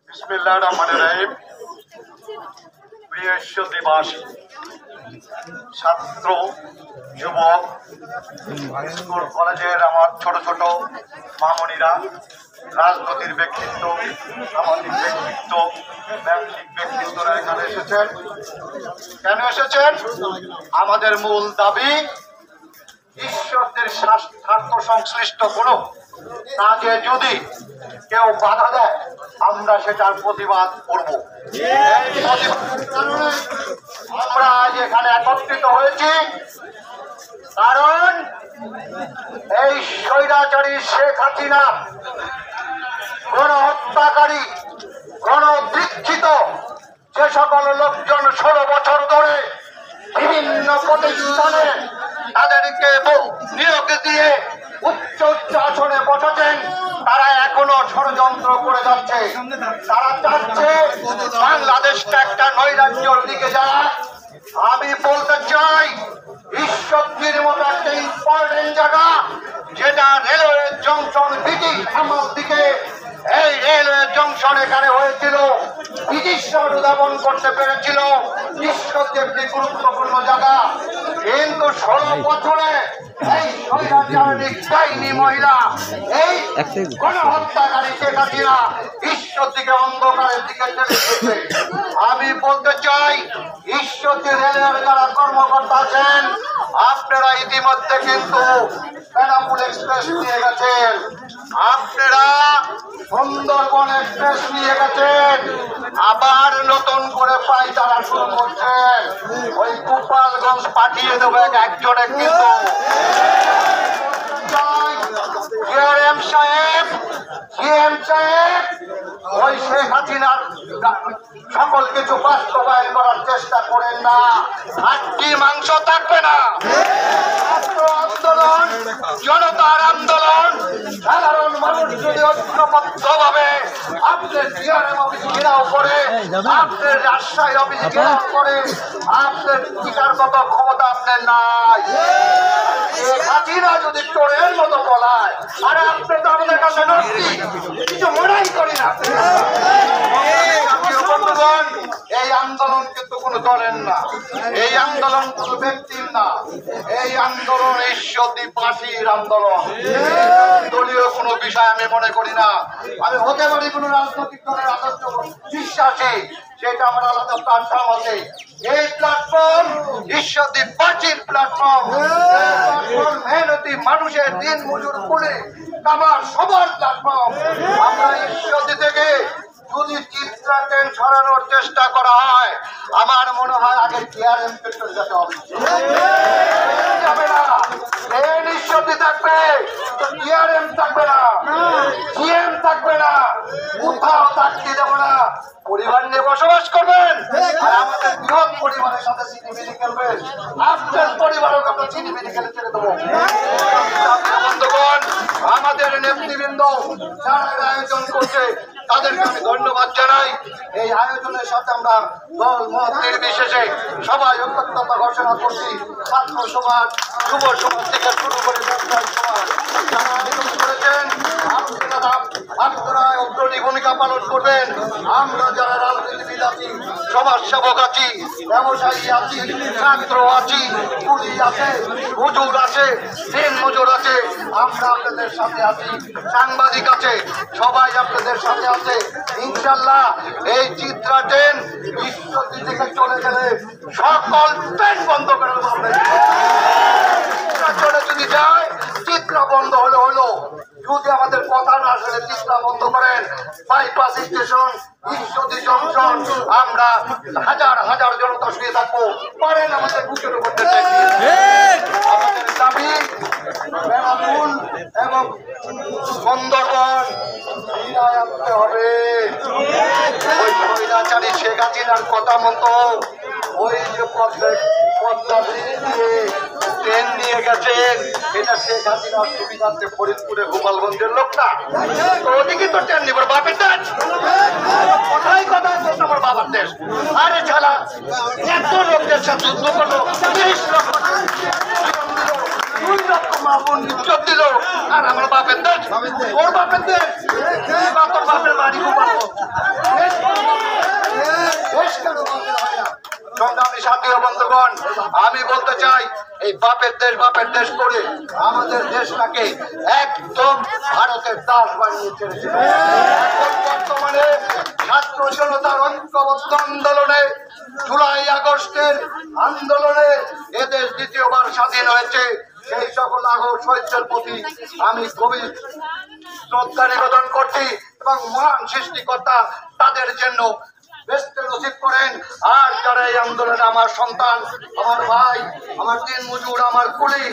বিসমিল্লাহির রহমানির রহিম। প্রিয় ঈশ্বরদীবাসী, ছাত্র, যুবক, স্কুল কলেজের আমার ছোট ছোট মামনিরা, রাজনৈতিক ব্যক্তিত্ব, সামাজিক ব্যক্তিত্ব, ব্যবসায়িক ব্যক্তিত্বরা এখানে এসেছেন। কেন এসেছেন? আমাদের মূল দাবি ঈশ্বরদের স্বার্থ সংশ্লিষ্ট কোনো কাজে যদি কেউ বাধা দেয়, আমরা সেটার প্রতিবাদ করব। এই প্রতিবাদের কারণে আমরা আজ এখানে একত্রিত হয়েছি, কারণ এই স্বৈরাচারী শেখ হাসিনা, গণহত্যাকারী, গণদীক্ষিত যে সকল লোকজন 16 বছর ধরে বিভিন্ন প্রতিষ্ঠানে তাদেরকে নিয়োগ দিয়ে উচ্চ উচ্চ আসনে বসাচ্ছেন, তারা এখনো ষড়যন্ত্র করে যাচ্ছে। তারা চাচ্ছে বাংলাদেশটা একটা নৈরাজ্যের দিকে যায়। আমি বলতে চাই, ঈশ্বরদীর মতো একটা ইম্পর্টেন্ট জায়গা, যেটা রেলওয়ে জংশন ব্রিটিশ আমল থেকে এই রেলওয়ে জংশন এখানে হয়েছিল, ব্রিটিশরা উদ্ভাবন করতে পেরেছিল। ঈশ্বরদী একটি গুরুত্বপূর্ণ জায়গা, কিন্তু 16 বছরে এই স্বৈরাচারিক ডাইনি মহিলা, এই গণহত্যাকারী শেখ হাসিনা ঈশ্বরদীকে অন্ধকারের দিকে ঠেলে দিয়েছে। আমি বলতে চাই, ঈশ্বরদী রেলের যারা কর্মকর্তা আছেন, আপনারা ইতিমধ্যে কিন্তু বেনাপুল এক্সপ্রেস নিয়ে গেছেন, আপনারা সুন্দরবন এক্সপ্রেস নিয়ে গেছেন, আবার নতুন করে পায়চারা শুরু করছেন। ওই গোপালগঞ্জ পাঠিয়ে দেবো একজনে, কিন্তু জিএম সাহেব ওই শেখ হাসিনার সকল কিছু বাস্তবায়ন করার চেষ্টা করেন না, হাড্ডি মাংস থাকবে না। ছাত্র আন্দোলন, জনতার আন্দোলন, সাধারণ মানুষ যদি ঐক্যবদ্ধভাবে আপনার জিআরএম অফিস ঘেরাও করে, আপনার রাজশাহী অফিস ঘেরাও করে, আপনার টিকার মতো ক্ষমতা আপনার নাই। শেখ হাসিনা যদি চোরের মতো বলায়, আর আপনি তো আমাদের কাছে কিছু মনেই করি না। বন্ধুগণ, এই আন্দোলন কিন্তু কোনো দলের না, এই আন্দোলন কোনো ব্যক্তির না, এই আন্দোলন ঈশ্বরদীবাসীর আন্দোলন। দলীয় কোনো বিষয় আমি মনে করি না। আমি হতে পারি কোনো রাজনৈতিক দলের আদর্শ বিশ্বাসী, সেটা আমার আলাদা প্ল্যাটফর্ম আছে। এই প্ল্যাটফর্ম ঈশ্বরদীবাসীর প্ল্যাটফর্ম, মেহনতি মানুষের দিন মজুর করে আমার সবার প্ল্যাটফর্ম। আমরা ঈশ্বরদী থেকে যদি চিত্রা ট্রেন সরানোর চেষ্টা করা হয়, আমার মনে হয় আগে জিআরএম পেট্রোল যেতে হবে, যাবে না। ট্রেন ঈশ্বরদী থাকবে তো জিআরএম থাকবে না, জিএম থাকবে না, কোথাও থাকতে দেবো না। পরিবার নিয়ে বসবাস করবেন, আর আমাদের বৃহৎ পরিবারের সাথে চিনিমিনি খেলবেন। আপনার পরিবারও আমরা চিনিমিনি খেলে ছেড়ে দেবো। বন্ধুগণ, আমাদের নেতৃবৃন্দ যারা আয়োজন করছে, তাদেরকে আমি ধন্যবাদ জানাই। এই আয়োজনের সাথে আমরা দল মত নির্বিশেষে সবাই ঐক্যবদ্ধতা ঘোষণা করছি। ছাত্র সমাজ, যুব সমাজ থেকে শুরু করে ব্যবসায়ী সমাজ, যারা আয়োজন করেছেন, আপনারা অগ্রণী ভূমিকা পালন করবেন। আমরা যারা রাজনীতিবিদ আছি, সমাজসেবক আছি, ব্যবসায়ী আছি, ছাত্র আছি, পুলিশ আছে, হুজুর আছে, দিন মজুর আছে, আমরা আপনাদের সাথে আছি, সাংবাদিক আছে, সবাই আপনাদের সাথে আছে। ইনশাল্লাহ এই চিত্রা ট্রেন ঈশ্বরদী থেকে চলে গেলে সকল ট্রেন বন্ধ করে চলে যদি যায়, চিত্রা বন্ধ হলে হলো। যদি আমাদের কথা না শুনে চিত্রা বন্ধ করেন, বাইপাস স্টেশন, ঈশ্বরদী জংশন, আমরা হাজার হাজার জনতা শুয়ে থাকবো, পারেন আমাদের বুকের উপর। আমাদের দাবি বেনাপুল এবং সুন্দরবন ফিরায় আনতে হবে। ওই স্বৈরাচারী শেখ হাসিনার কথা মতো ওই যে পদ্মা দিয়ে ট্রেন নিয়ে গেছেন, এটা শেখ হাসিনার সুবিধার্থে ফরিদপুরে গোপালগঞ্জের লোকটা, তো ওদিকে তো ট্রেন নিবার বাপের দেশ, কোথায় কোথায় বলতো আমার বাবার দেশ। আরে ছাড়া এত লোকদের সাথে যুদ্ধ করলো, 30 লক্ষ 2 লক্ষ মা বোন ইজ্জত দিল, আর আমার বাপের দেশ, ওর বাপের দেশ, বা তোর বাপের বাড়ি ঘুমাবো। সংগ্রামী সাথী ও বন্ধুগণ, আমি বলতে চাই এই বাপের দেশ করে আমাদের দেশটাকে একদম ভারতের দাস বানিয়ে ছেড়েছিল। বর্তমানে ছাত্র জনতার ঐক্যবদ্ধ আন্দোলনে, জুলাই আগস্টের আন্দোলনে এদেশ দ্বিতীয়বার স্বাধীন হয়েছে। সেই সকল আগস্ট শহীদদের প্রতি আমি গভীর শ্রদ্ধা নিবেদন করছি এবং মহান সৃষ্টিকর্তা তাদের জন্য বেস্তে নসিব করেন। আর যারা এই আন্দোলনে আমার সন্তান, আমার ভাই, আমার দিন মজুর, আমার কুলি